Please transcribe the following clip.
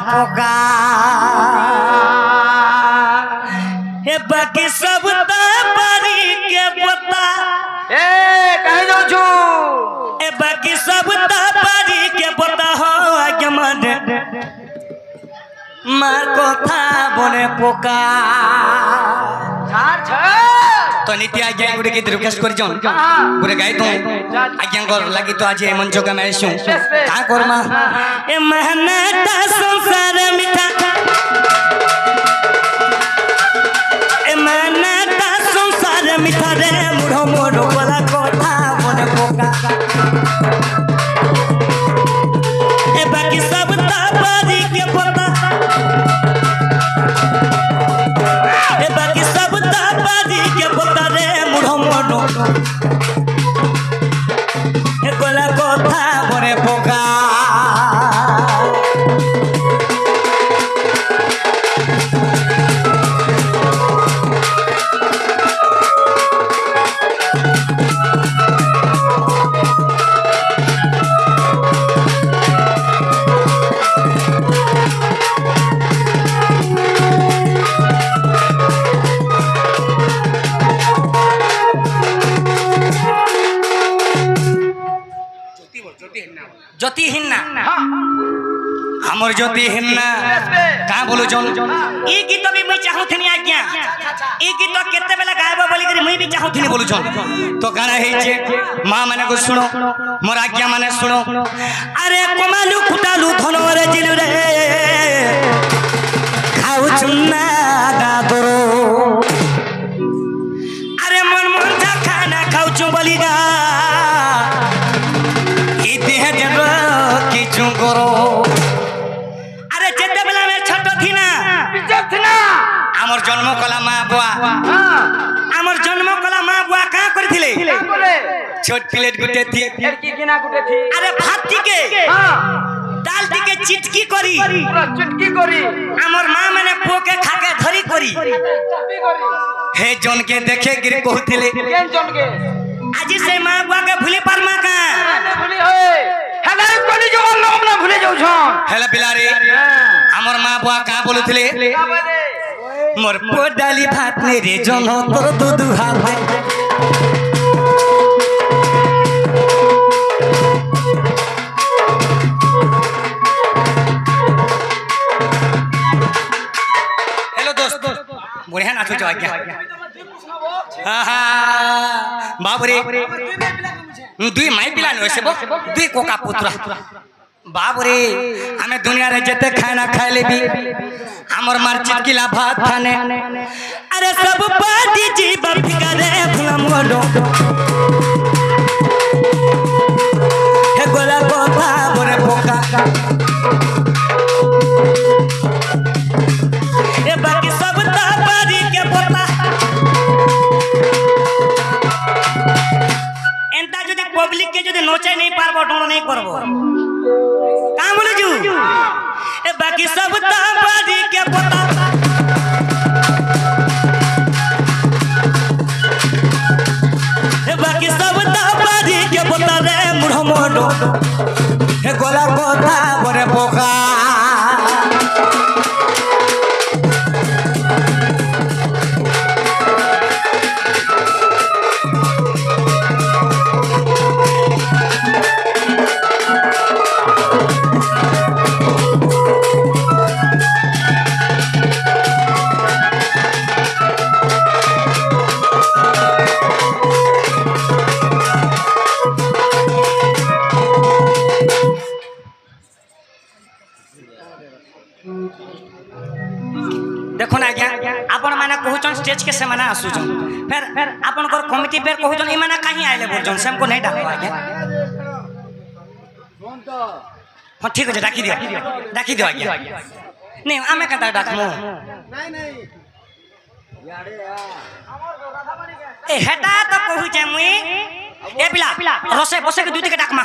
पोका हे बाकी सब तारी के पता कह दो छु ए बाकी सब तारी के पता हो आगे मार कथा बने पोका तो नीति आज्ञा गुड़े की रिक्वेस्ट कर जोन गुड़े गाय तो आज्ञा कर लगी तो आज मंच का मैं सुन का करमा ए मेहनत संसार मिठा ए मेहनत संसार मिठा रे मुढ़ो मोढ़ो वाला कथा बने पोका ए बाकी सब तारी के पता ए बाकी सब तारी के पता रे मुढ़ो मोढ़ो ए वाला कथा बने पोका ज्योति हिन्ना हमर ज्योति हिन्ना का बोलू जोन ई गीत भी मैं चाहू थनी आज्ञा ई गीत केते बेला गायबो बोली करी मैं भी चाहू थनी बोलू जोन तो गाना है जे मां माने को सुनो मोर आज्ञा माने सुनो अरे कोमालू खुटालू धनो रे जिलु रे खाऊ चुन्ना गादरो अरे मन मन जा खाना खाऊ चु बोली गा करो अरे जेते बेला में छोट थी ना हमर जन्म कला मां बुआ हमर जन्म कला मां बुआ का करथिले छोट प्लेट गुटे थी अरे भात टिके दाल टिके चिटकी करी हमर मां माने पोके खाके धरी करी हे जन के देखे गिर कहथिले आज से मां बुआ के भूली परमा का भूली होए हेला कोनी जवान लोग ना भूले जाऊ छ हेला बिलारी हमर मां बुआ का बोलुथिले मोर पोडाली भात ने रे जन तोर दूध हावे हेलो दोस्त बढ़िया नाचो जो आज्ञा बाबू रे दुई माई पिला नसे दुई कोका पुत्र बाबू रे हमें दुनिया रे जते खाना खाए लेबी हमर मार चिटकिला भात खाने अरे सब पाटी जीव फिका रे फुला मोडो हे गोला कोथा बोरे पोका ए बाकी सब तारी के पता पब्लिक के जो नोचे नहीं पारबो डोनो नहीं करबो का बोले जू ए बाकी सब तारी के पता ए बाकी सब तारी के पता रे मुढ़ो मोढ़ो हे गोला कोथा बरे पोका देखो ना आज्ञा आपण माने कहउचन स्टेज के से माने आसुचन फिर आपण को कमिटी पे कहउचन ई माने काहे आइले बोलचन से हमको नहीं डाको आज्ञा फोन तो हां ठीक है डाकी दियो आज्ञा नहीं आमे कता डाकमो नहीं यारे ए हेटा तो कहउ जे मुई ए पिला रसे बसे के दुई के डाकमा